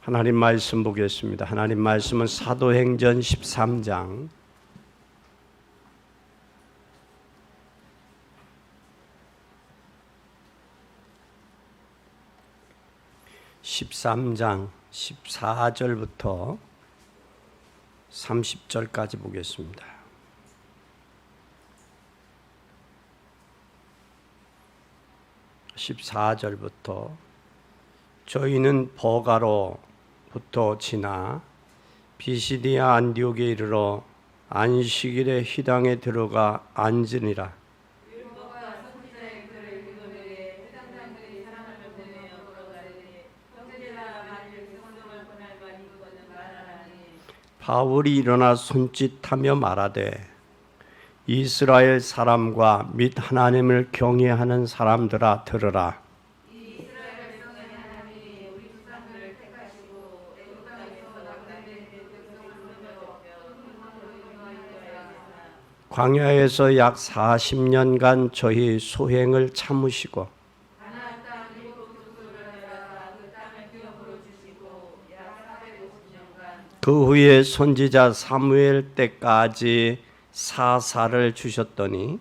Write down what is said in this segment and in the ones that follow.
하나님 말씀 보겠습니다. 하나님 말씀은 사도행전 13장 14절부터 30절까지 보겠습니다. 14절부터 저희는 버가로부터 지나 비시디아 안디옥에 이르러 안식일에 회당에 들어가 앉으니라. 바울이 일어나 손짓하며 말하되 이스라엘 사람과 및 하나님을 경외하는 사람들아 들으라. 광야에서 약 40년간 저희 소행을 참으시고 그 후에 선지자 사무엘 때까지 사사를 주셨더니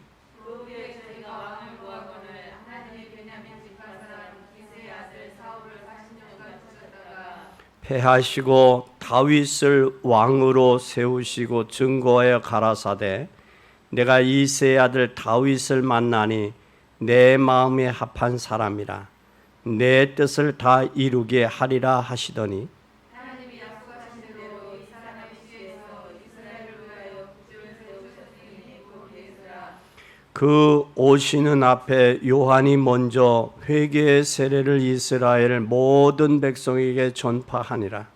패하시고 다윗을 왕으로 세우시고 증거하여 가라사대 내가 이새의 아들 다윗을 만나니 내 마음에 합한 사람이라 내 뜻을 다 이루게 하리라 하시더니 그 오시는 앞에 요한이 먼저 회개의 세례를 이스라엘 모든 백성에게 전파하니라.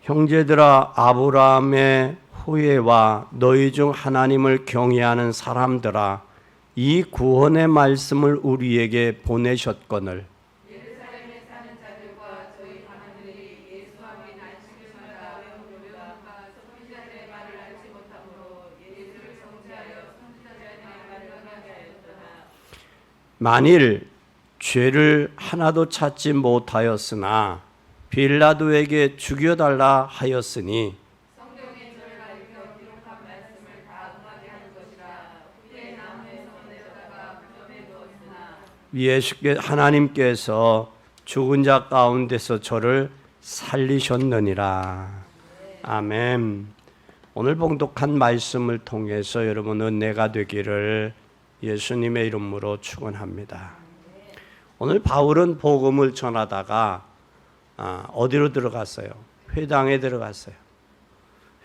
형제들아 아브라함의 후예와 너희 중 하나님을 경외하는 사람들아 이 구원의 말씀을 우리에게 보내셨거늘 예루살렘에 사는 자들과 저희 가문들이 예수와 및 안식일마다 외우려 아마 선지자들의 말을 알지 못함으로 예수를 정죄하여 선지자들의 말을 행하게 하였더라. 만일 죄를 하나도 찾지 못하였으나 빌라도에게 죽여달라 하였으니 예수께 하나님께서 죽은 자 가운데서 저를 살리셨느니라. 아멘. 오늘 봉독한 말씀을 통해서 여러분 은혜가 되기를 예수님의 이름으로 축원합니다. 오늘 바울은 복음을 전하다가 어디로 들어갔어요? 회당에 들어갔어요.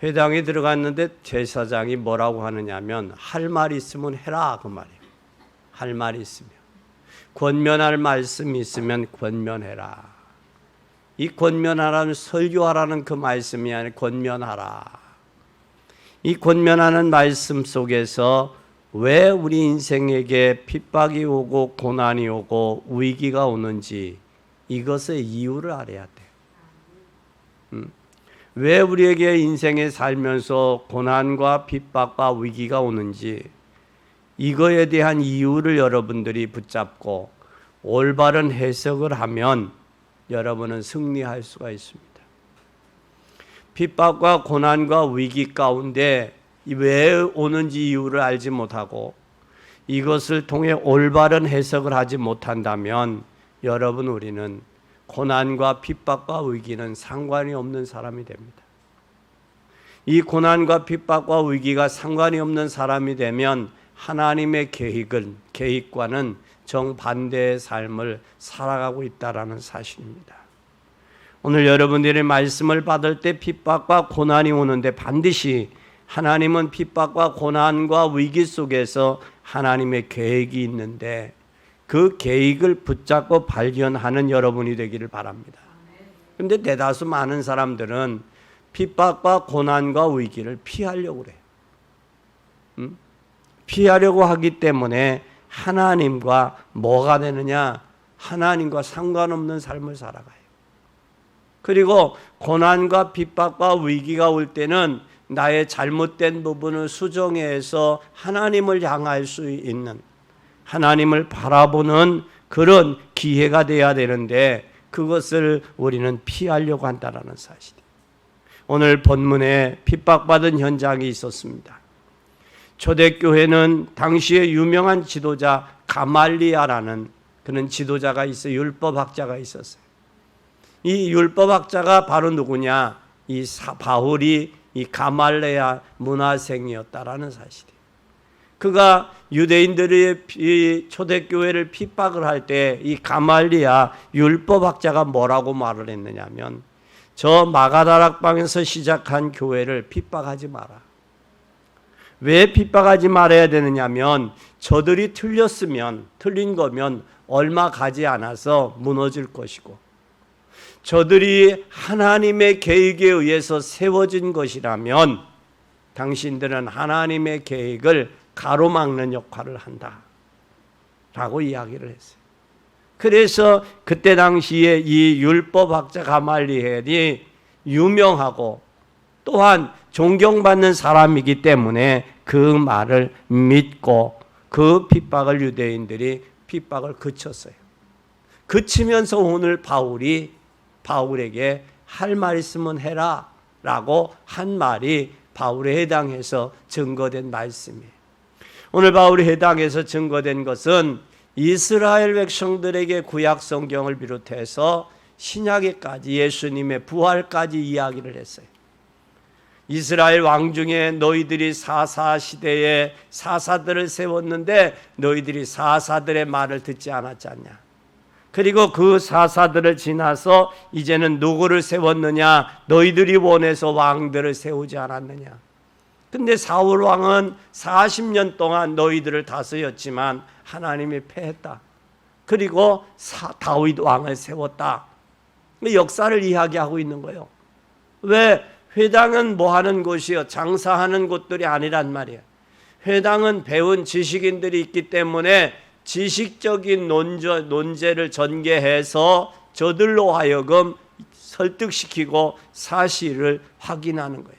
회당에 들어갔는데 제사장이 뭐라고 하느냐면 할 말 있으면 해라 그 말이에요. 할 말이 있으면 권면할 말씀이 있으면 권면해라. 이 권면하라는 설교하라는 그 말씀이 아니라 권면하라. 이 권면하는 말씀 속에서 왜 우리 인생에게 핍박이 오고 고난이 오고 위기가 오는지 이것의 이유를 알아야 돼. 왜 우리에게 인생에 살면서 고난과 핍박과 위기가 오는지 이거에 대한 이유를 여러분들이 붙잡고 올바른 해석을 하면 여러분은 승리할 수가 있습니다. 핍박과 고난과 위기 가운데 왜 오는지 이유를 알지 못하고 이것을 통해 올바른 해석을 하지 못한다면 여러분 우리는 고난과 핍박과 위기는 상관이 없는 사람이 됩니다. 이 고난과 핍박과 위기가 상관이 없는 사람이 되면 하나님의 계획과는 정반대의 삶을 살아가고 있다는 사실입니다. 오늘 여러분들의 말씀을 받을 때 핍박과 고난이 오는데 반드시 하나님은 핍박과 고난과 위기 속에서 하나님의 계획이 있는데 그 계획을 붙잡고 발견하는 여러분이 되기를 바랍니다. 그런데 대다수 많은 사람들은 핍박과 고난과 위기를 피하려고 그래요. 피하려고 하기 때문에 하나님과 뭐가 되느냐? 하나님과 상관없는 삶을 살아가요. 그리고 고난과 핍박과 위기가 올 때는 나의 잘못된 부분을 수정해서 하나님을 향할 수 있는, 하나님을 바라보는 그런 기회가 돼야 되는데 그것을 우리는 피하려고 한다는 사실이에요. 오늘 본문에 핍박받은 현장이 있었습니다. 초대교회는 당시에 유명한 지도자 가말리아라는 그런 지도자가 있어요. 율법학자가 있었어요. 이 율법학자가 바로 누구냐? 바울이 이 가말레아 문화생이었다라는 사실이에요. 그가 유대인들이 이 초대교회를 핍박을 할 때 이 가말리아 율법학자가 뭐라고 말을 했느냐면, 저 마가다락방에서 시작한 교회를 핍박하지 마라. 왜 핍박하지 말아야 되느냐면, 저들이 틀린 거면 얼마 가지 않아서 무너질 것이고, 저들이 하나님의 계획에 의해서 세워진 것이라면 당신들은 하나님의 계획을 가로막는 역할을 한다 라고 이야기를 했어요. 그래서 그때 당시에 이 율법학자 가말리엘이 유명하고 또한 존경받는 사람이기 때문에 그 말을 믿고 그 핍박을 유대인들이 핍박을 그쳤어요. 그치면서 오늘 바울에게 할 말 있으면 해라 라고 한 말이 바울에 해당해서 증거된 말씀이에요. 오늘 바울이 해당해서 증거된 것은 이스라엘 백성들에게 구약 성경을 비롯해서 신약에까지 예수님의 부활까지 이야기를 했어요. 이스라엘 왕 중에 너희들이 사사 시대에 사사들을 세웠는데 너희들이 사사들의 말을 듣지 않았지 않냐. 그리고 그 사사들을 지나서 이제는 누구를 세웠느냐? 너희들이 원해서 왕들을 세우지 않았느냐. 근데 사울 왕은 40년 동안 너희들을 다스렸지만 하나님이 패했다. 그리고 다윗 왕을 세웠다. 역사를 이야기하고 있는 거예요. 왜? 회당은 뭐 하는 곳이요? 장사하는 곳들이 아니란 말이에요. 회당은 배운 지식인들이 있기 때문에 지식적인 논제를 전개해서 저들로 하여금 설득시키고 사실을 확인하는 거예요.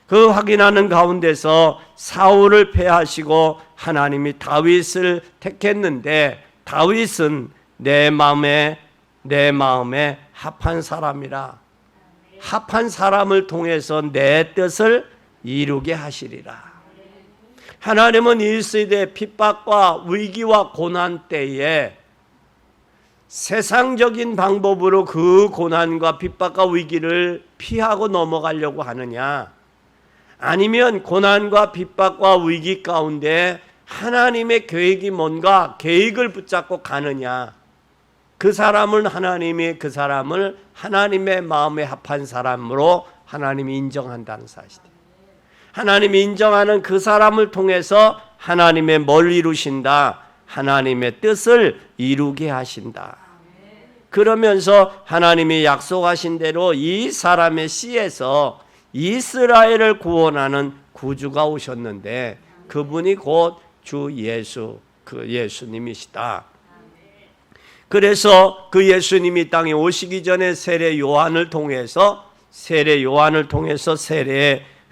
그 확인하는 가운데서 사울을 패하시고 하나님이 다윗을 택했는데, 다윗은 내 마음에 합한 사람이라, 합한 사람을 통해서 내 뜻을 이루게 하시리라. 하나님은 이 시대의 핍박과 위기와 고난 때에 세상적인 방법으로 그 고난과 핍박과 위기를 피하고 넘어가려고 하느냐, 아니면 고난과 핍박과 위기 가운데 하나님의 계획이 뭔가 계획을 붙잡고 가느냐, 그 사람을 하나님의 마음에 합한 사람으로 하나님이 인정한다는 사실이에요. 하나님이 인정하는 그 사람을 통해서 하나님의 뭘 이루신다? 하나님의 뜻을 이루게 하신다. 그러면서 하나님이 약속하신 대로 이 사람의 씨에서 이스라엘을 구원하는 구주가 오셨는데 그분이 곧 주 예수, 그 예수님이시다. 그래서 그 예수님이 땅에 오시기 전에 세례 요한을 통해서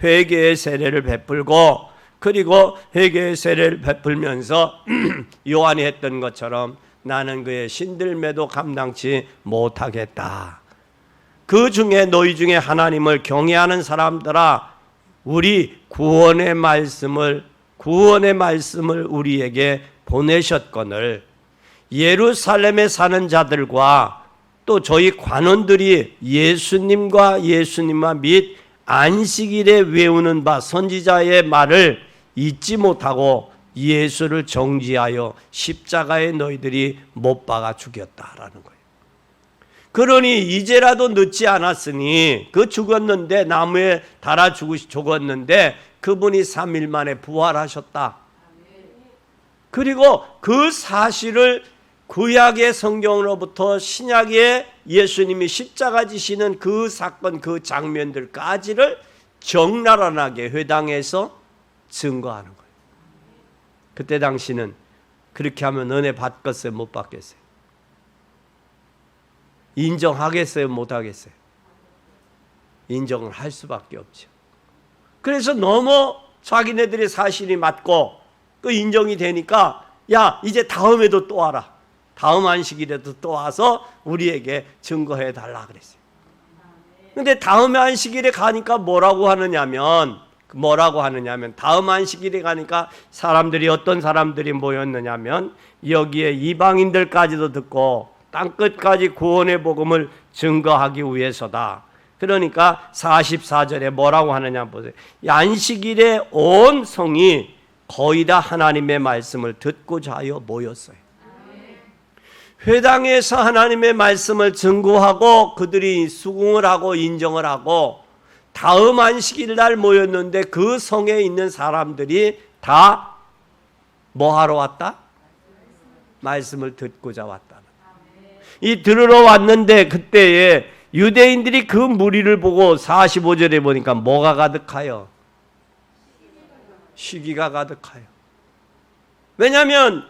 회개의 세례를 베풀고, 그리고 회개의 세례를 베풀면서 요한이 했던 것처럼 나는 그의 신들매도 감당치 못하겠다. 그 중에 너희 중에 하나님을 경외하는 사람들아, 우리 구원의 말씀을 우리에게 보내셨거늘 예루살렘에 사는 자들과 또 저희 관원들이 예수님과 및 안식일에 외우는 바 선지자의 말을 잊지 못하고 예수를 정죄하여 십자가에 너희들이 못 박아 죽였다라는 거예요. 그러니 이제라도 늦지 않았으니, 그 죽었는데 나무에 달아 죽었는데 그분이 3일 만에 부활하셨다. 그리고 그 사실을 구약의 성경으로부터 신약의 예수님이 십자가 지시는 그 사건, 그 장면들까지를 적나라하게 회당에서 증거하는 거예요. 그때 당시는 그렇게 하면 은혜 받겠어요, 못 받겠어요? 인정하겠어요? 못하겠어요? 인정을 할 수밖에 없죠. 그래서 너무 자기네들의 사실이 맞고 그 인정이 되니까 야 이제 다음에도 또 와라. 다음 안식일에도 또 와서 우리에게 증거해 달라 그랬어요. 근데 다음 안식일에 가니까 뭐라고 하느냐면 다음 안식일에 가니까 사람들이 어떤 사람들이 모였느냐면 여기에 이방인들까지도 듣고 땅끝까지 구원의 복음을 증거하기 위해서다. 그러니까 44절에 뭐라고 하느냐 보세요. 안식일에 온 성이 거의 다 하나님의 말씀을 듣고자 하여 모였어요. 회당에서 하나님의 말씀을 증거하고 그들이 수긍을 하고 인정을 하고 다음 안식일 날 모였는데 그 성에 있는 사람들이 다 뭐 하러 왔다? 말씀을 듣고자 왔다는. 이 들으러 왔는데 그때에 유대인들이 그 무리를 보고 45절에 보니까 뭐가 가득하여? 시기가 가득하여. 왜냐하면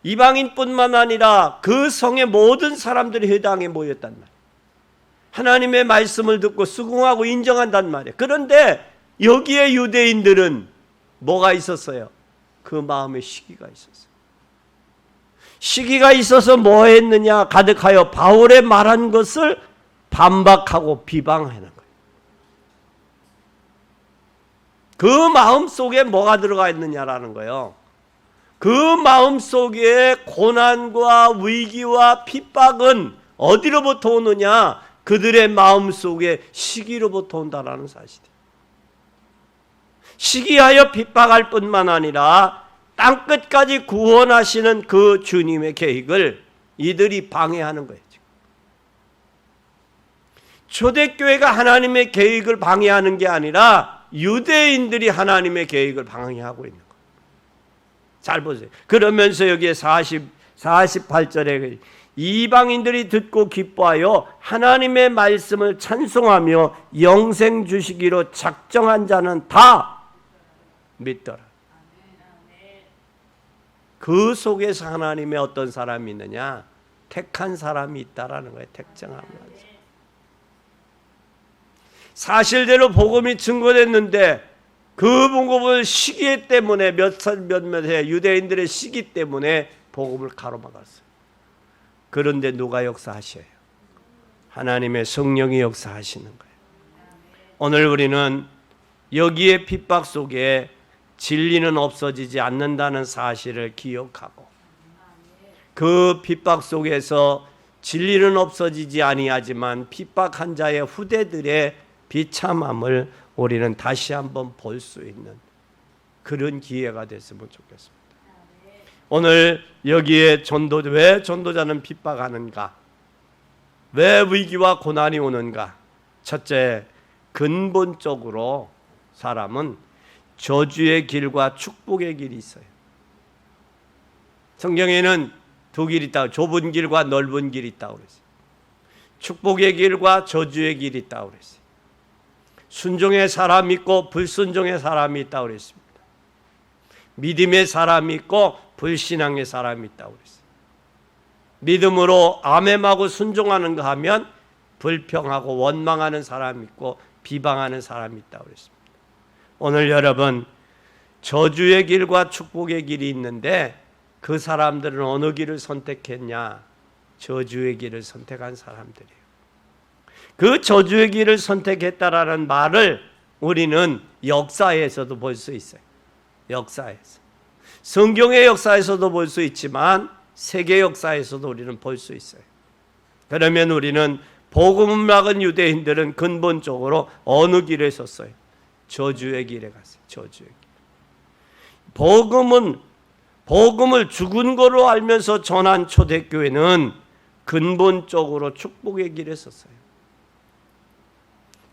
이방인뿐만 아니라 그 성의 모든 사람들이 회당에 모였단 말이에요. 하나님의 말씀을 듣고 수긍하고 인정한단 말이에요. 그런데 여기에 유대인들은 뭐가 있었어요? 그 마음에 시기가 있었어요. 시기가 있어서 뭐 했느냐? 가득하여 바울의 말한 것을 반박하고 비방하는 거예요. 그 마음 속에 뭐가 들어가 있느냐라는 거예요. 그 마음 속에 고난과 위기와 핍박은 어디로부터 오느냐? 그들의 마음 속에 시기로부터 온다라는 사실이에요. 시기하여 핍박할 뿐만 아니라 땅끝까지 구원하시는 그 주님의 계획을 이들이 방해하는 거예요. 초대교회가 하나님의 계획을 방해하는 게 아니라 유대인들이 하나님의 계획을 방해하고 있는 거예요. 잘 보세요. 그러면서 여기에 48절에 이방인들이 듣고 기뻐하여 하나님의 말씀을 찬송하며 영생 주시기로 작정한 자는 다 믿더라. 그 속에서 하나님의 어떤 사람이 있느냐? 택한 사람이 있다라는 거예요. 택정하면서. 사실대로 복음이 증거됐는데 그 복음을 시기 때문에 몇몇해 유대인들의 시기 때문에 복음을 가로막았어요. 그런데 누가 역사하셔요? 하나님의 성령이 역사하시는 거예요. 오늘 우리는 여기에 핍박 속에 진리는 없어지지 않는다는 사실을 기억하고 그 핍박 속에서 진리는 없어지지 아니하지만 핍박한 자의 후대들의 비참함을 우리는 다시 한번 볼 수 있는 그런 기회가 됐으면 좋겠습니다. 오늘 여기에 왜 전도자는 핍박하는가? 왜 위기와 고난이 오는가? 첫째, 근본적으로 사람은 저주의 길과 축복의 길이 있어요. 성경에는 두 길이 있다고, 좁은 길과 넓은 길이 있다고 그랬어요. 축복의 길과 저주의 길이 있다고 그랬어요. 순종의 사람이 있고 불순종의 사람이 있다고 그랬습니다. 믿음의 사람이 있고 불신앙의 사람이 있다고 그랬어요. 믿음으로 아멘하고 순종하는가 하면 불평하고 원망하는 사람이 있고 비방하는 사람이 있다고 그랬습니다. 오늘 여러분 저주의 길과 축복의 길이 있는데 그 사람들은 어느 길을 선택했냐? 저주의 길을 선택한 사람들이에요. 그 저주의 길을 선택했다라는 말을 우리는 역사에서도 볼 수 있어요. 역사에서. 성경의 역사에서도 볼 수 있지만 세계 역사에서도 우리는 볼 수 있어요. 그러면 우리는 복음을 막은 유대인들은 근본적으로 어느 길에 섰어요? 저주의 길에 갔어요. 저주의 길. 복음을 죽은 거로 알면서 전한 초대교회는 근본적으로 축복의 길에 섰어요.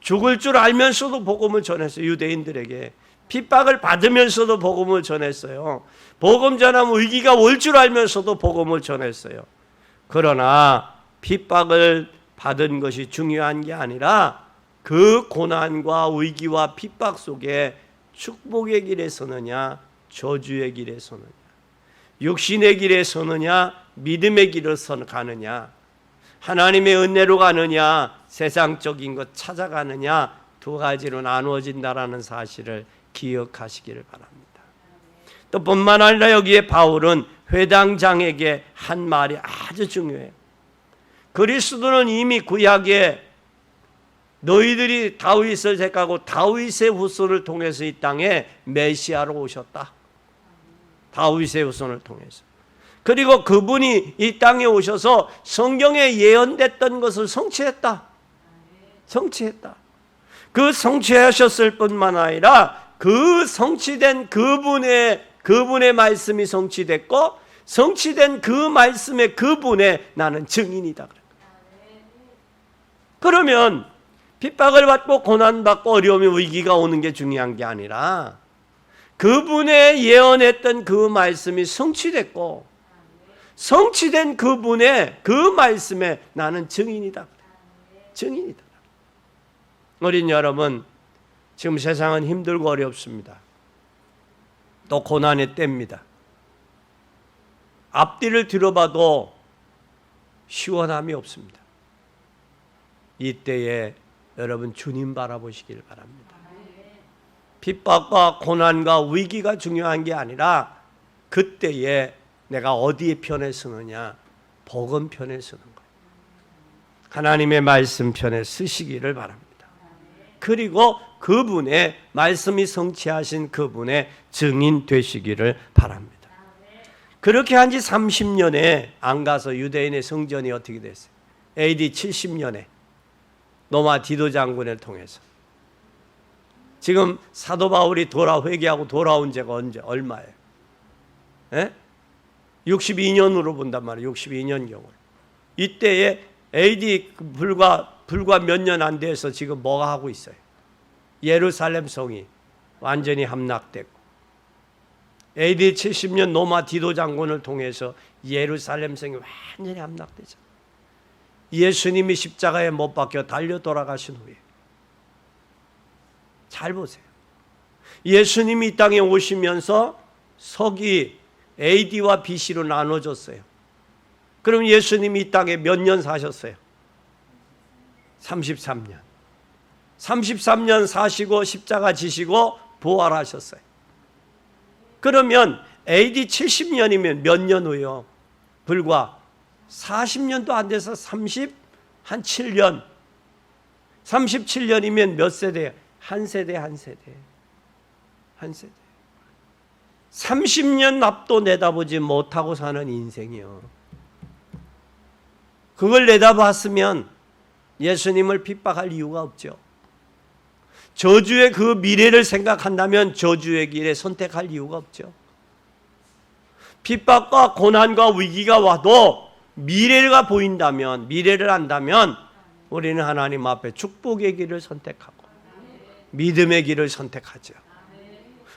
죽을 줄 알면서도 복음을 전했어요. 유대인들에게. 핍박을 받으면서도 복음을 전했어요. 복음 전하면 위기가 올 줄 알면서도 복음을 전했어요. 그러나 핍박을 받은 것이 중요한 게 아니라 그 고난과 위기와 핍박 속에 축복의 길에 서느냐 저주의 길에 서느냐 육신의 길에 서느냐 믿음의 길을 가느냐 하나님의 은혜로 가느냐, 세상적인 것 찾아가느냐, 두 가지로 나누어진다라는 사실을 기억하시기를 바랍니다. 또 뿐만 아니라 여기에 바울은 회당장에게 한 말이 아주 중요해요. 그리스도는 이미 구약에 너희들이 다윗을 택하고 다윗의 후손을 통해서 이 땅에 메시아로 오셨다. 다윗의 후손을 통해서. 그리고 그분이 이 땅에 오셔서 성경에 예언됐던 것을 성취했다. 성취했다. 그 성취하셨을 뿐만 아니라 그 성취된 그분의 말씀이 성취됐고 성취된 그 말씀의 그분의 나는 증인이다. 그러면 핍박을 받고 고난받고 어려움이 위기가 오는 게 중요한 게 아니라 그분의 예언했던 그 말씀이 성취됐고 성취된 그분의 그 말씀에 나는 증인이다. 증인이다. 어린 여러분, 지금 세상은 힘들고 어렵습니다. 또 고난의 때입니다. 앞뒤를 들어봐도 시원함이 없습니다. 이때에 여러분 주님 바라보시길 바랍니다. 핍박과 고난과 위기가 중요한 게 아니라 그때에 내가 어디에 편에 서느냐, 복음 편에 서는 거예요. 하나님의 말씀 편에 서시기를 바랍니다. 그리고 그분의 말씀이 성취하신 그분의 증인 되시기를 바랍니다. 그렇게 한 지 30년에 안 가서 유대인의 성전이 어떻게 됐어요? AD 70년에 로마 디도 장군을 통해서. 지금 사도 바울이 회개하고 돌아온 지가 얼마예요? 62년으로 본단 말이에요. 62년 경우. 이때에 AD 불과 몇 년 안 돼서 지금 뭐가 하고 있어요? 예루살렘 성이 완전히 함락됐고 AD 70년 로마 디도 장군을 통해서 예루살렘 성이 완전히 함락되죠. 예수님이 십자가에 못 박혀 달려 돌아가신 후에 잘 보세요. 예수님이 이 땅에 오시면서 석이 AD와 BC로 나눠졌어요. 그럼 예수님이 이 땅에 몇 년 사셨어요? 33년. 33년 사시고 십자가 지시고 부활하셨어요. 그러면 AD 70년이면 몇 년 후요? 불과 40년도 안 돼서 37년. 37년이면 몇 세대예요? 한 세대. 30년 앞도 내다보지 못하고 사는 인생이요. 그걸 내다봤으면 예수님을 핍박할 이유가 없죠. 저주의 그 미래를 생각한다면 저주의 길에 선택할 이유가 없죠. 핍박과 고난과 위기가 와도 미래가 보인다면, 미래를 안다면 우리는 하나님 앞에 축복의 길을 선택하고 믿음의 길을 선택하죠.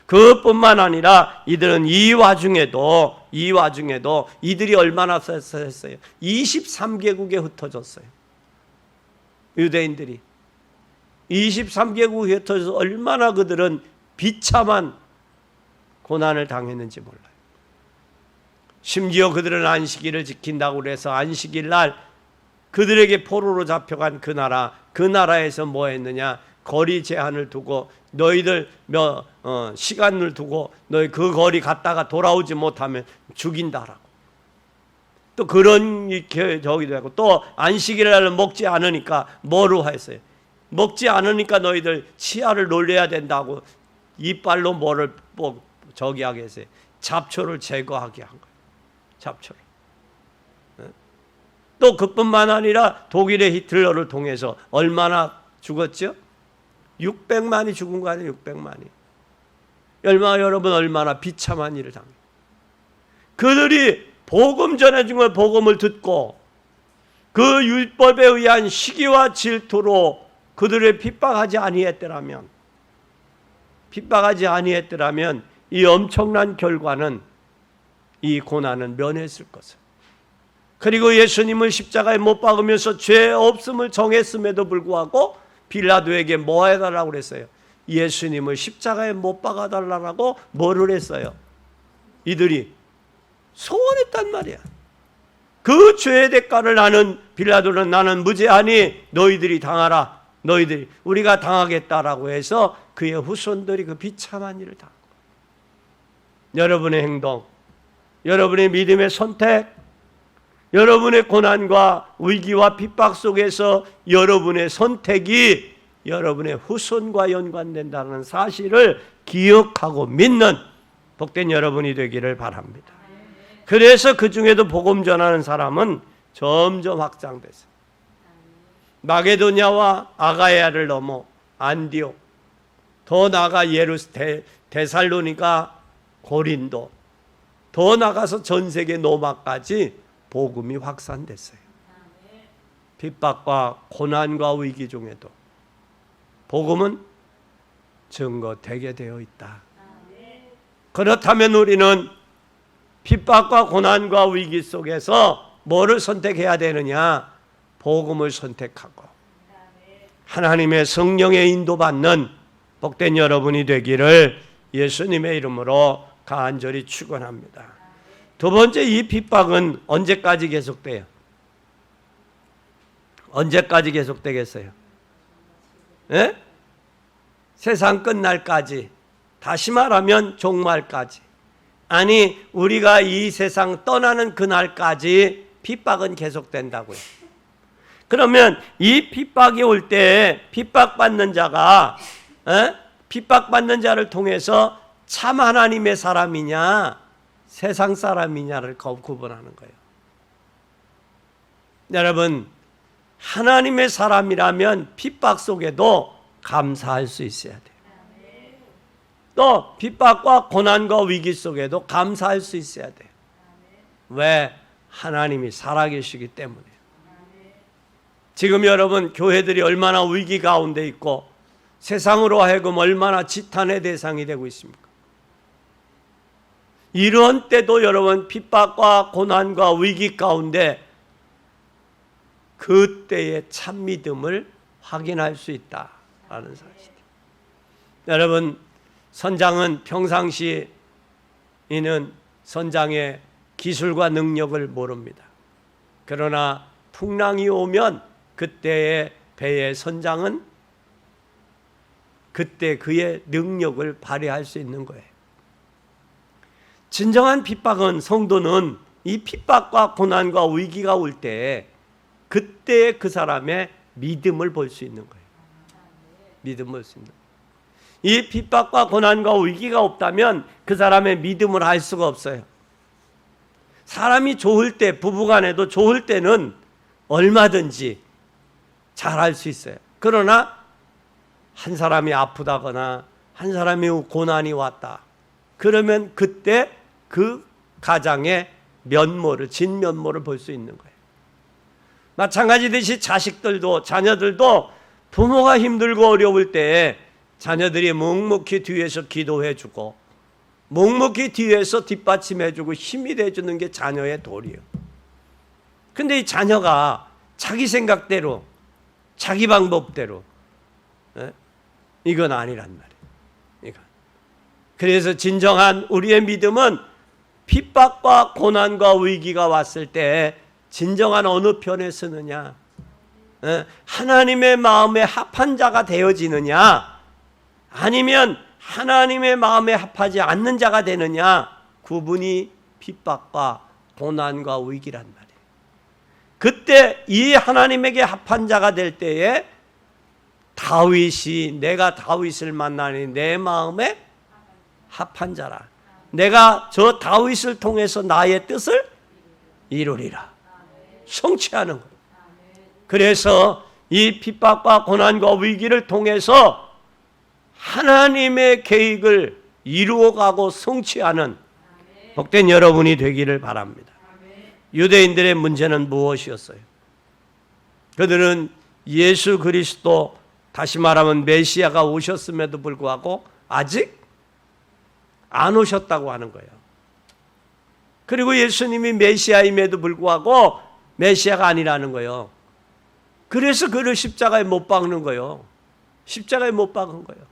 그것뿐만 아니라 이들은 이 와중에도 이들이 얼마나 했어요? 23개국에 흩어졌어요. 유대인들이 23개국에 흩어져서 얼마나 그들은 비참한 고난을 당했는지 몰라요. 심지어 그들은 안식일을 지킨다고 해서 안식일 날 그들에게 포로로 잡혀간 그 나라에서 뭐 했느냐? 거리 제한을 두고 너희들 시간을 두고 너희 그 거리 갔다가 돌아오지 못하면 죽인다라고. 또 그런 저기도 하고 또 안식일을 먹지 않으니까 뭐로 했어요? 먹지 않으니까 너희들 치아를 놀려야 된다고 이빨로 뭐를 저기 하게 했어요. 잡초를 제거하게 한 거예요. 잡초를. 또 그뿐만 아니라 독일의 히틀러를 통해서 얼마나 죽었죠? 600만이 죽은 거 아니에요? 600만이. 여러분 얼마나 비참한 일을 당해요. 그들이 복음 전해준 걸 복음을 듣고 그 율법에 의한 시기와 질투로 그들을 핍박하지 아니했더라면 이 엄청난 결과는 이 고난은 면했을 것을. 그리고 예수님을 십자가에 못 박으면서 죄 없음을 정했음에도 불구하고 빌라도에게 뭐 해달라고 그랬어요? 예수님을 십자가에 못 박아달라고 뭐를 했어요? 이들이 소원했단 말이야. 그 죄의 대가를 나는 무죄하니 너희들이 당하라. 우리가 당하겠다라고 해서 그의 후손들이 그 비참한 일을 당하고, 여러분의 행동, 여러분의 믿음의 선택, 여러분의 고난과 위기와 핍박 속에서 여러분의 선택이 여러분의 후손과 연관된다는 사실을 기억하고 믿는 복된 여러분이 되기를 바랍니다. 그래서 그 중에도 복음 전하는 사람은 점점 확장돼서 마게도냐와 아가야를 넘어 안디옥, 더 나아가 데살로니가, 고린도, 더 나가서 전 세계 로마까지 복음이 확산됐어요. 핍박과 고난과 위기 중에도 복음은 증거되게 되어 있다. 그렇다면 우리는 핍박과 고난과 위기 속에서 뭐를 선택해야 되느냐? 복음을 선택하고 하나님의 성령의 인도받는 복된 여러분이 되기를 예수님의 이름으로 간절히 축원합니다. 두 번째, 이 핍박은 언제까지 계속돼요? 언제까지 계속되겠어요? 예? 세상 끝날까지, 다시 말하면 종말까지, 아니 우리가 이 세상 떠나는 그날까지 핍박은 계속된다고요. 그러면 이 핍박이 올 때 핍박받는 자가 핍박받는 자를 통해서 참 하나님의 사람이냐 세상 사람이냐를 구분하는 거예요. 여러분, 하나님의 사람이라면 핍박 속에도 감사할 수 있어야 돼요. 또 핍박과 고난과 위기 속에도 감사할 수 있어야 돼요. 왜? 하나님이 살아계시기 때문에. 지금 여러분, 교회들이 얼마나 위기 가운데 있고 세상으로 하여금 얼마나 지탄의 대상이 되고 있습니까? 이런 때도 여러분, 핍박과 고난과 위기 가운데 그때의 참 믿음을 확인할 수 있다라는 사실이에요. 여러분, 선장은 평상시 이는 선장의 기술과 능력을 모릅니다. 그러나 풍랑이 오면 그때의 배의 선장은 그때 그의 능력을 발휘할 수 있는 거예요. 진정한 핍박은, 성도는 이 핍박과 고난과 위기가 올 때 그때 그 사람의 믿음을 볼 수 있는 거예요. 믿음을 볼 수 있는 거예요. 이 핍박과 고난과 위기가 없다면 그 사람의 믿음을 알 수가 없어요. 사람이 좋을 때, 부부간에도 좋을 때는 얼마든지 잘할 수 있어요. 그러나 한 사람이 아프다거나 한 사람이 고난이 왔다, 그러면 그때 그 가장의 면모를, 진면모를 볼 수 있는 거예요. 마찬가지듯이 자식들도, 자녀들도 부모가 힘들고 어려울 때 자녀들이 묵묵히 뒤에서 기도해주고 묵묵히 뒤에서 뒷받침해주고 힘이 돼주는 게 자녀의 도리예요. 근데 이 자녀가 자기 생각대로, 자기 방법대로, 이건 아니란 말이에요. 그래서 진정한 우리의 믿음은 핍박과 고난과 위기가 왔을 때 진정한 어느 편에 서느냐, 하나님의 마음에 합한 자가 되어지느냐, 아니면 하나님의 마음에 합하지 않는 자가 되느냐, 구분이 핍박과 고난과 위기란 말이에요. 그때 이 하나님에게 합한 자가 될 때에 다윗이, 내가 다윗을 만나니 내 마음에 합한 자라, 내가 저 다윗을 통해서 나의 뜻을 이루리라, 성취하는 거예요. 그래서 이 핍박과 고난과 위기를 통해서 하나님의 계획을 이루어가고 성취하는 복된 여러분이 되기를 바랍니다. 유대인들의 문제는 무엇이었어요? 그들은 예수 그리스도, 다시 말하면 메시아가 오셨음에도 불구하고 아직 안 오셨다고 하는 거예요. 그리고 예수님이 메시아임에도 불구하고 메시아가 아니라는 거예요. 그래서 그를 십자가에 못 박는 거예요. 십자가에 못 박은 거예요.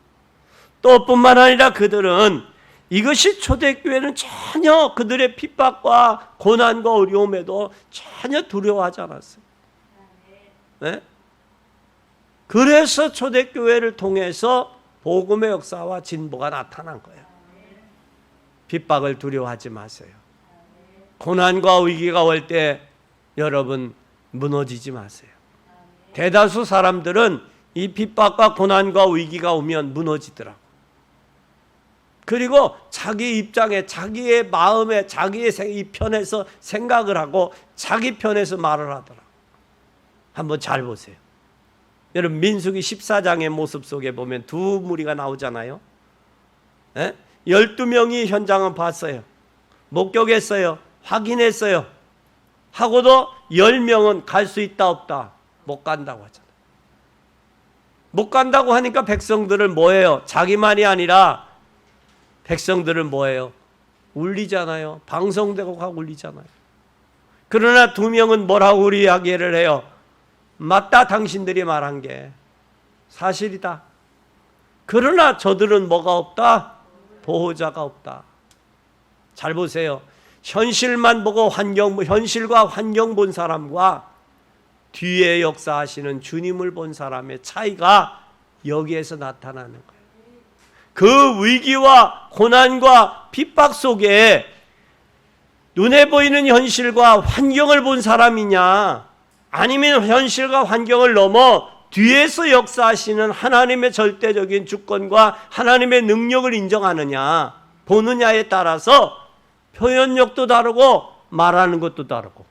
또 뿐만 아니라 그들은 이것이 초대교회는 전혀 그들의 핍박과 고난과 어려움에도 전혀 두려워하지 않았어요. 네? 그래서 초대교회를 통해서 복음의 역사와 진보가 나타난 거예요. 핍박을 두려워하지 마세요. 고난과 위기가 올 때 여러분 무너지지 마세요. 대다수 사람들은 이 핍박과 고난과 위기가 오면 무너지더라고. 그리고 자기 입장에, 자기의 마음에, 자기의 이 편에서 생각을 하고 자기 편에서 말을 하더라. 한번 잘 보세요. 여러분 민수기 14장의 모습 속에 보면 두 무리가 나오잖아요. 12명이 현장을 봤어요. 목격했어요. 확인했어요. 하고도 10명은 갈 수 있다 없다? 못 간다고 하잖아요. 못 간다고 하니까 백성들을 뭐예요? 자기만이 아니라 백성들을 뭐예요? 울리잖아요. 방송되고 가고 울리잖아요. 그러나 2명은 뭐라고 우리 이야기를 해요? 맞다, 당신들이 말한 게 사실이다. 그러나 저들은 뭐가 없다? 보호자가 없다. 잘 보세요. 현실만 보고 현실과 환경 본 사람과 뒤에 역사하시는 주님을 본 사람의 차이가 여기에서 나타나는 거예요. 그 위기와 고난과 핍박 속에 눈에 보이는 현실과 환경을 본 사람이냐, 아니면 현실과 환경을 넘어 뒤에서 역사하시는 하나님의 절대적인 주권과 하나님의 능력을 인정하느냐 보느냐에 따라서 표현력도 다르고 말하는 것도 다르고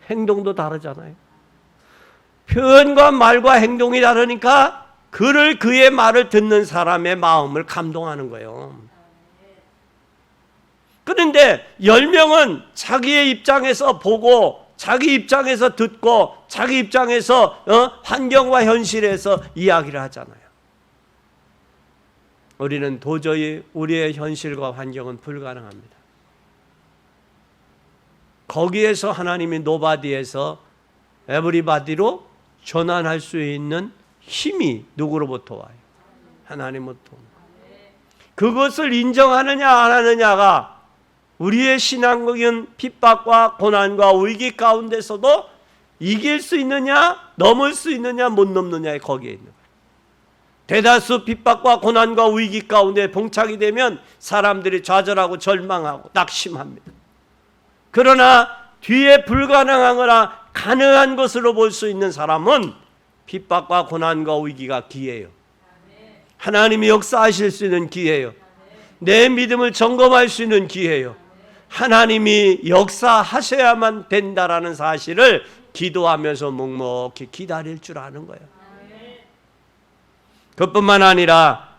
행동도 다르잖아요. 표현과 말과 행동이 다르니까 그의 말을 듣는 사람의 마음을 감동하는 거예요. 그런데 10명은 자기의 입장에서 보고 자기 입장에서 듣고 자기 입장에서 환경과 현실에서 이야기를 하잖아요. 우리는 도저히 우리의 현실과 환경은 불가능합니다. 거기에서 하나님이 노바디에서 에브리바디로 전환할 수 있는 힘이 누구로부터 와요? 하나님으로부터. 그것을 인정하느냐 안 하느냐가 우리의 신앙적인 핍박과 고난과 위기 가운데서도 이길 수 있느냐, 넘을 수 있느냐, 못 넘느냐에 거기에 있는 거예요. 대다수 핍박과 고난과 위기 가운데 봉착이 되면 사람들이 좌절하고 절망하고 낙심합니다. 그러나 뒤에 불가능하거나 가능한 것으로 볼 수 있는 사람은 핍박과 고난과 위기가 기회예요. 하나님이 역사하실 수 있는 기회예요. 내 믿음을 점검할 수 있는 기회예요. 하나님이 역사하셔야만 된다라는 사실을 기도하면서 묵묵히 기다릴 줄 아는 거예요. 그뿐만 아니라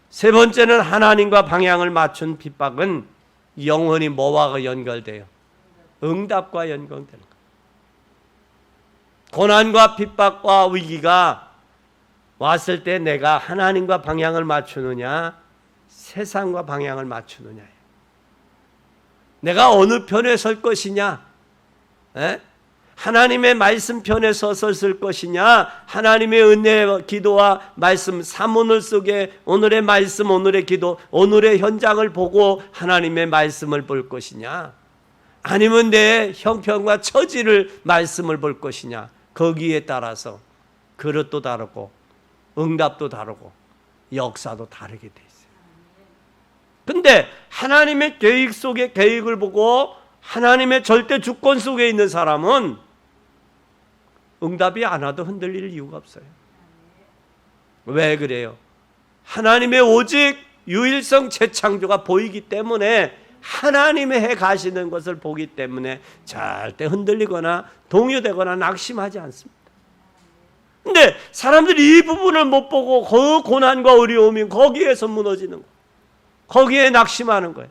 세 번째는 하나님과 방향을 맞춘 핍박은 영원히 뭐와 연결돼요? 응답과 연결되는 거예요. 고난과 핍박과 위기가 왔을 때 내가 하나님과 방향을 맞추느냐 세상과 방향을 맞추느냐예요. 내가 어느 편에 설 것이냐, 하나님의 말씀 편에 서서 쓸 것이냐, 하나님의 은혜 기도와 말씀 사문을 속에 오늘의 말씀, 오늘의 기도, 오늘의 현장을 보고 하나님의 말씀을 볼 것이냐, 아니면 내 형편과 처지를 말씀을 볼 것이냐, 거기에 따라서 그릇도 다르고 응답도 다르고 역사도 다르게 돼 있어요. 근데 하나님의 계획 속에 계획을 보고 하나님의 절대 주권 속에 있는 사람은 응답이 안 와도 흔들릴 이유가 없어요. 왜 그래요? 하나님의 오직 유일성 재창조가 보이기 때문에 하나님의 해 가시는 것을 보기 때문에 절대 흔들리거나 동요되거나 낙심하지 않습니다. 근데 사람들이 이 부분을 못 보고 그 고난과 어려움이 거기에서 무너지는 거예요. 거기에 낙심하는 거예요.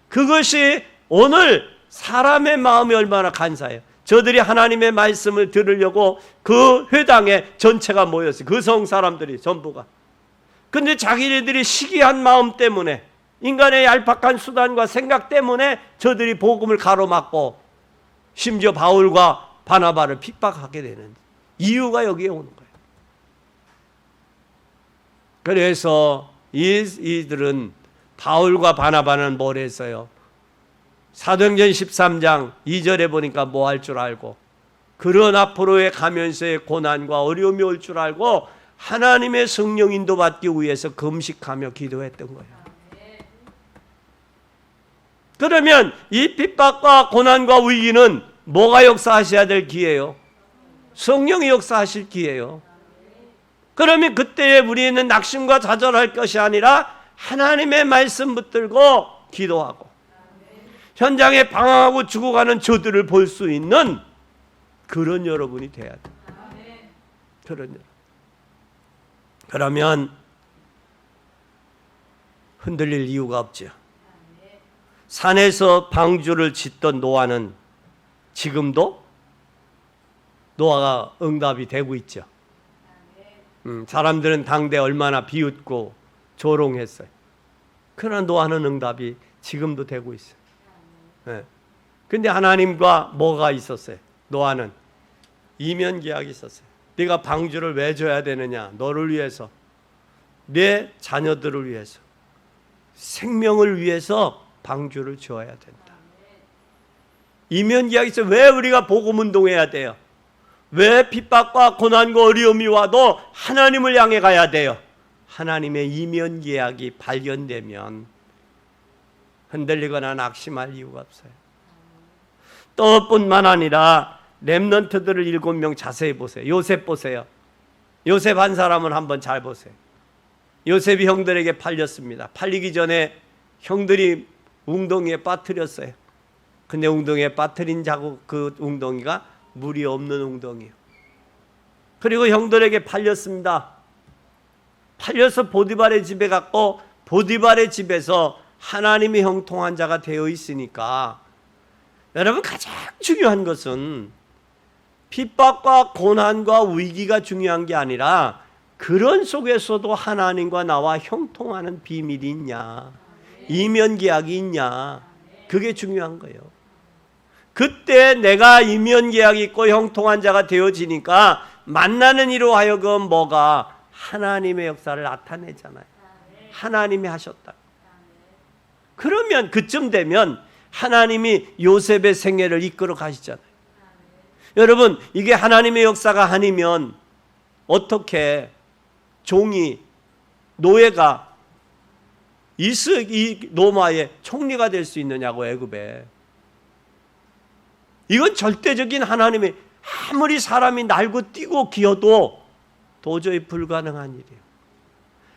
그것이 오늘 사람의 마음이 얼마나 간사해요. 저들이 하나님의 말씀을 들으려고 그 회당에 전체가 모였어요. 그 성 사람들이 전부가. 근데 자기네들이 시기한 마음 때문에 인간의 얄팍한 수단과 생각 때문에 저들이 복음을 가로막고 심지어 바울과 바나바를 핍박하게 되는 이유가 여기에 오는 거예요. 그래서 이들은 바울과 바나바는 뭘 했어요? 사도행전 13장 2절에 보니까 뭐 할 줄 알고, 그런 앞으로의 가면서의 고난과 어려움이 올 줄 알고 하나님의 성령 인도받기 위해서 금식하며 기도했던 거예요. 그러면 이 핍박과 고난과 위기는 뭐가 역사하셔야 될 기회예요? 성령이 역사하실 기회예요. 그러면 그때에 우리는 낙심과 좌절할 것이 아니라 하나님의 말씀 붙들고 기도하고 현장에 방황하고 죽어가는 저들을 볼 수 있는 그런 여러분이 돼야 돼요. 그런 여러분. 그러면 흔들릴 이유가 없죠. 산에서 방주를 짓던 노아는 지금도 노아가 응답이 되고 있죠. 사람들은 당대 얼마나 비웃고 조롱했어요. 그러나 노아는 응답이 지금도 되고 있어요. 근데 하나님과 뭐가 있었어요? 노아는 이면 계약이 있었어요. 네가 방주를 왜 줘야 되느냐? 너를 위해서, 내 자녀들을 위해서, 생명을 위해서 방주를 줘야 된다. 이면 계약이 있어요. 왜 우리가 복음 운동해야 돼요? 왜 핍박과 고난과 어려움이 와도 하나님을 향해 가야 돼요? 하나님의 이면 계약이 발견되면 흔들리거나 낙심할 이유가 없어요. 또 뿐만 아니라 렘넌트들을 7명 자세히 보세요. 요셉 보세요. 요셉 한 사람은 한번 잘 보세요. 요셉이 형들에게 팔렸습니다. 팔리기 전에 형들이 웅덩이에 빠뜨렸어요. 근데 웅덩이에 빠뜨린 자국, 그 웅덩이가 물이 없는 웅덩이에요. 그리고 형들에게 팔렸습니다. 팔려서 보디발의 집에 갔고 보디발의 집에서 하나님이 형통한 자가 되어 있으니까, 여러분 가장 중요한 것은 핍박과 고난과 위기가 중요한 게 아니라 그런 속에서도 하나님과 나와 형통하는 비밀이 있냐, 이면 계약이 있냐, 그게 중요한 거예요. 그때 내가 이면 계약이 있고 형통한 자가 되어지니까 만나는 이로 하여금 뭐가 하나님의 역사를 나타내잖아요. 하나님이 하셨다. 그러면 그쯤 되면 하나님이 요셉의 생애를 이끌어 가시잖아요. 여러분, 이게 하나님의 역사가 아니면 어떻게 종이, 노예가 이 로마의 총리가 될 수 있느냐고, 애굽에. 이건 절대적인 하나님의, 아무리 사람이 날고 뛰고 기어도 도저히 불가능한 일이에요.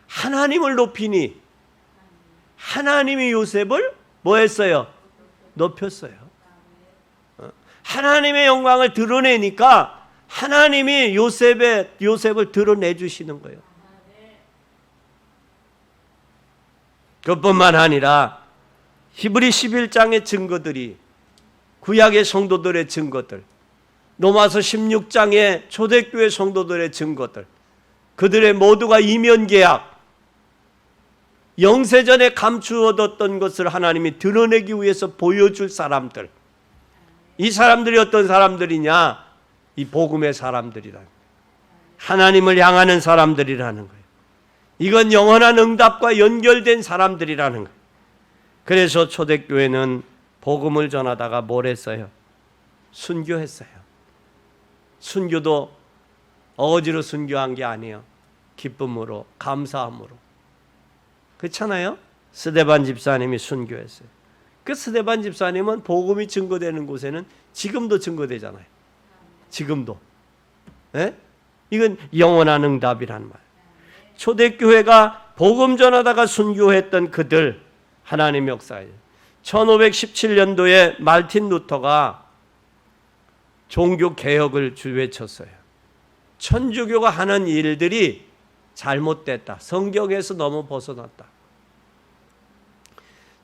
하나님을 높이니 하나님이 요셉을 뭐 했어요? 높였어요. 하나님의 영광을 드러내니까 하나님이 요셉을 드러내 주시는 거예요. 그뿐만 아니라 히브리 11장의 증거들이, 구약의 성도들의 증거들, 로마서 16장의 초대교회 성도들의 증거들, 그들의 모두가 이면계약, 영세전에 감추어뒀던 것을 하나님이 드러내기 위해서 보여줄 사람들, 이 사람들이 어떤 사람들이냐? 이 복음의 사람들이라는 거예요. 하나님을 향하는 사람들이라는 거예요. 이건 영원한 응답과 연결된 사람들이라는 거예요. 그래서 초대교회는 복음을 전하다가 뭘 했어요? 순교했어요. 순교도 어거지로 순교한 게 아니에요. 기쁨으로, 감사함으로. 그렇잖아요? 스데반 집사님이 순교했어요. 그 스데반 집사님은 복음이 증거되는 곳에는 지금도 증거되잖아요. 지금도. 네? 이건 영원한 응답이란 말. 초대교회가 복음 전하다가 순교했던 그들, 하나님의 역사예요. 1517년도에 말틴 루터가 종교개혁을 외쳤어요. 천주교가 하는 일들이 잘못됐다. 성경에서 너무 벗어났다.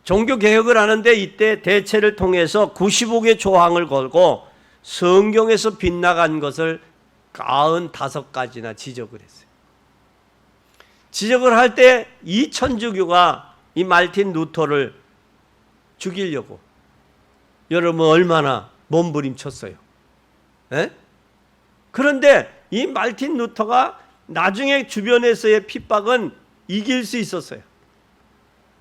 종교개혁을 하는데 이때 대체를 통해서 95개 조항을 걸고 성경에서 빗나간 것을 95가지나 지적을 했어요. 지적을 할 때 이 천주교가 이 말틴 루터를 죽이려고 여러분 얼마나 몸부림쳤어요. 에? 그런데 이 말틴 루터가 나중에 주변에서의 핍박은 이길 수 있었어요.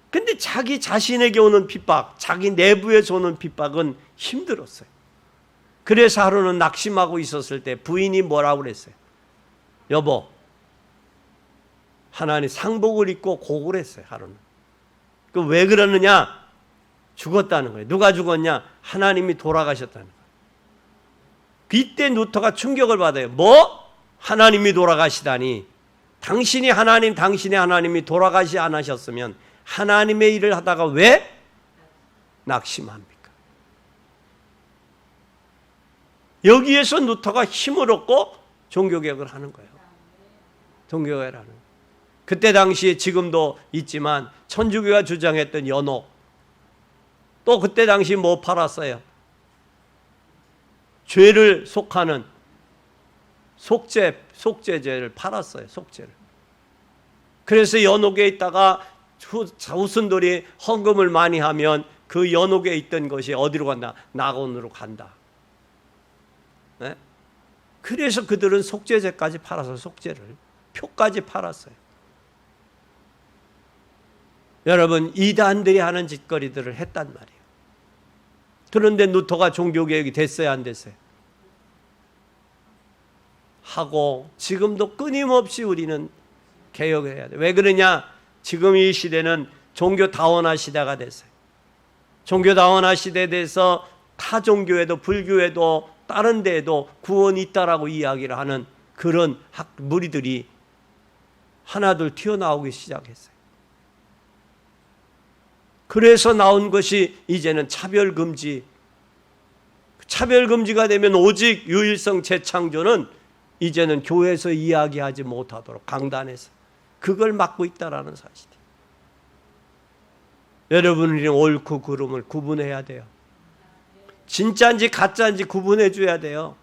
근데 자기 자신에게 오는 핍박, 자기 내부에서 오는 핍박은 힘들었어요. 그래서 하루는 낙심하고 있었을 때 부인이 뭐라고 그랬어요? 여보, 하나님 상복을 입고 고걸 했어요. 하루는. 그 왜 그러느냐? 죽었다는 거예요. 누가 죽었냐? 하나님이 돌아가셨다는 거예요. 이때 루터가 충격을 받아요. 뭐? 하나님이 돌아가시다니. 당신이 하나님, 당신의 하나님이 돌아가시 않으셨으면 하나님의 일을 하다가 왜 낙심합니까? 여기에서 루터가 힘을 얻고 종교개혁을 하는 거예요. 종교개혁을 하는 거예요. 그때 당시에 지금도 있지만 천주교가 주장했던 연옥, 또 그때 당시 뭐 팔았어요? 죄를 속하는 속죄제를 팔았어요. 속죄를. 그래서 연옥에 있다가 후순들이 헌금을 많이 하면 그 연옥에 있던 것이 어디로 간다? 낙원으로 간다. 네? 그래서 그들은 속죄제까지 팔아서 속죄를 표까지 팔았어요. 여러분, 이단들이 하는 짓거리들을 했단 말이에요. 그런데 루터가 종교개혁이 됐어요, 안 됐어요? 하고 지금도 끊임없이 우리는 개혁을 해야 돼요. 왜 그러냐? 지금 이 시대는 종교 다원화 시대가 됐어요. 종교 다원화 시대에 대해서 타 종교에도 불교에도 다른 데에도 구원이 있다라고 이야기를 하는 그런 무리들이 하나둘 튀어나오기 시작했어요. 그래서 나온 것이 이제는 차별금지. 차별금지가 되면 오직 유일성 재창조는 이제는 교회에서 이야기하지 못하도록 강단에서 그걸 막고 있다라는 사실이에요. 여러분이 옳고 그름을 구분해야 돼요. 진짜인지 가짜인지 구분해 줘야 돼요.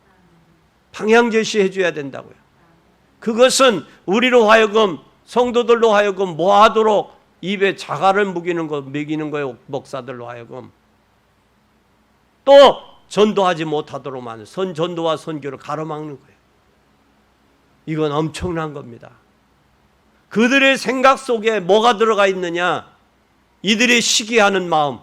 방향 제시해 줘야 된다고요. 그것은 우리로 하여금 성도들로 하여금 뭐 하도록 입에 자갈을 먹이는 거예요. 목사들로 하여금. 또 전도하지 못하도록 만든 전도와 선교를 가로막는 거예요. 이건 엄청난 겁니다. 그들의 생각 속에 뭐가 들어가 있느냐? 이들의 시기하는 마음,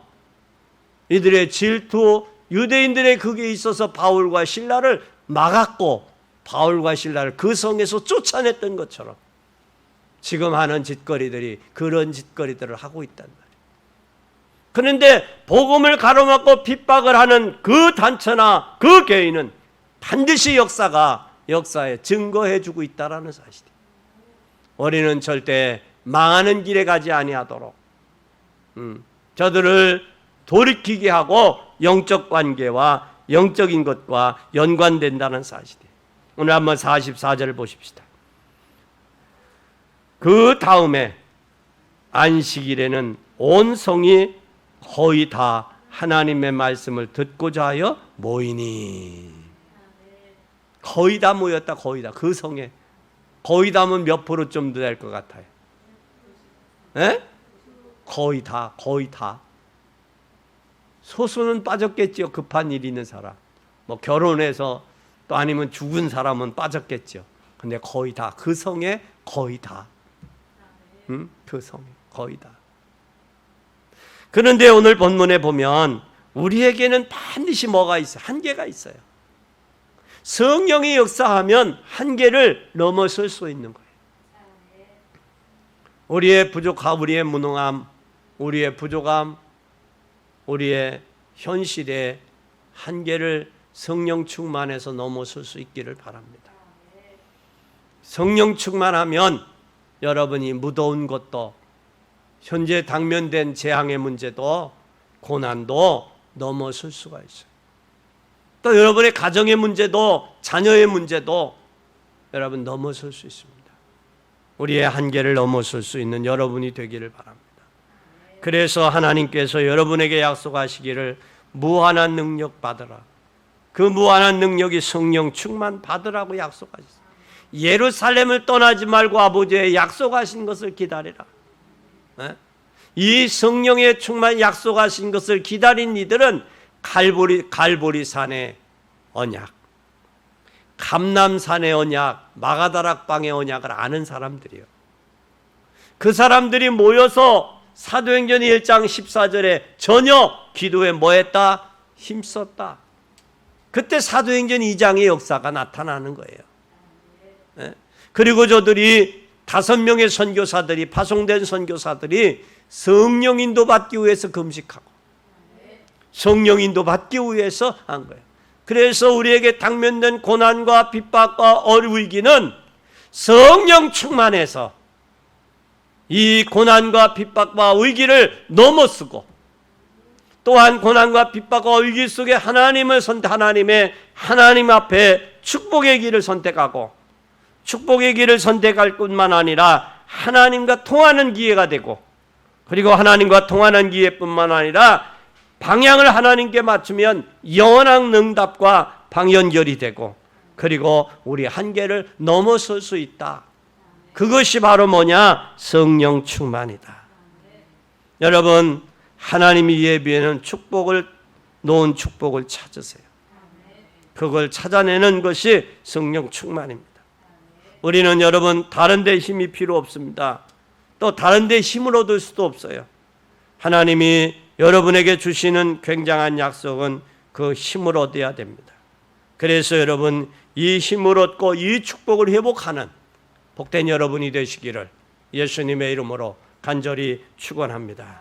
이들의 질투, 유대인들의 그게 있어서 바울과 실라를 막았고 바울과 실라를 그 성에서 쫓아냈던 것처럼 지금 하는 짓거리들이 그런 짓거리들을 하고 있단 말이에요. 그런데 복음을 가로막고 핍박을 하는 그 단체나 그 개인은 반드시 역사에 증거해주고 있다라는 사실이에요. 우리는 절대 망하는 길에 가지 아니하도록 저들을 돌이키게 하고 영적 관계와 영적인 것과 연관된다는 사실이에요. 오늘 한번 44절을 보십시다. 그 다음에 안식일에는 온 성이 거의 다 하나님의 말씀을 듣고자 하여 모이니. 거의 다 모였다. 거의 다. 그 성에. 거의 다면 몇 프로 좀 될 것 같아요? 에? 거의 다. 거의 다. 소수는 빠졌겠죠. 급한 일 있는 사람. 뭐 결혼해서 또 아니면 죽은 사람은 빠졌겠죠. 근데 거의 다. 그 성에 거의 다. 그 성에 거의 다. 그런데 오늘 본문에 보면 우리에게는 반드시 뭐가 있어요? 한계가 있어요. 성령이 역사하면 한계를 넘어설 수 있는 거예요. 우리의 부족함, 우리의 무능함, 우리의 부족함, 우리의 현실의 한계를 성령 충만해서 넘어설 수 있기를 바랍니다. 성령 충만하면 여러분이 무더운 것도 현재 당면된 재앙의 문제도 고난도 넘어설 수가 있어요. 또 여러분의 가정의 문제도 자녀의 문제도 여러분 넘어설 수 있습니다. 우리의 한계를 넘어설 수 있는 여러분이 되기를 바랍니다. 그래서 하나님께서 여러분에게 약속하시기를 무한한 능력 받으라. 그 무한한 능력이 성령 충만 받으라고 약속하셨어요. 예루살렘을 떠나지 말고 아버지의 약속하신 것을 기다리라. 이 성령의 충만 약속하신 것을 기다린 이들은 갈보리 산의 언약, 감람산의 언약, 마가다락방의 언약을 아는 사람들이요. 그 사람들이 모여서 사도행전 1장 14절에 전혀 기도에 뭐 했다? 힘썼다. 그때 사도행전 2장의 역사가 나타나는 거예요. 예? 그리고 저들이 5명의 선교사들이, 파송된 선교사들이 성령 인도 받기 위해서 금식하고 성령 인도 받기 위해서 한 거예요. 그래서 우리에게 당면된 고난과 핍박과 위기는 성령 충만해서 이 고난과 핍박과 위기를 넘어서고, 또한 고난과 핍박과 위기 속에 하나님 앞에 축복의 길을 선택하고, 축복의 길을 선택할 뿐만 아니라 하나님과 통하는 기회가 되고, 그리고 하나님과 통하는 기회뿐만 아니라 방향을 하나님께 맞추면 영원한 응답과 방연결이 되고, 그리고 우리 한계를 넘어설 수 있다. 그것이 바로 뭐냐? 성령 충만이다. 여러분, 하나님이 예비하는 축복을, 놓은 축복을 찾으세요. 그걸 찾아내는 것이 성령 충만입니다. 우리는 여러분 다른 데 힘이 필요 없습니다. 또 다른 데 힘을 얻을 수도 없어요. 하나님이 여러분에게 주시는 굉장한 약속은 그 힘을 얻어야 됩니다. 그래서 여러분, 이 힘을 얻고 이 축복을 회복하는 복된 여러분이 되시기를 예수님의 이름으로 간절히 축원합니다.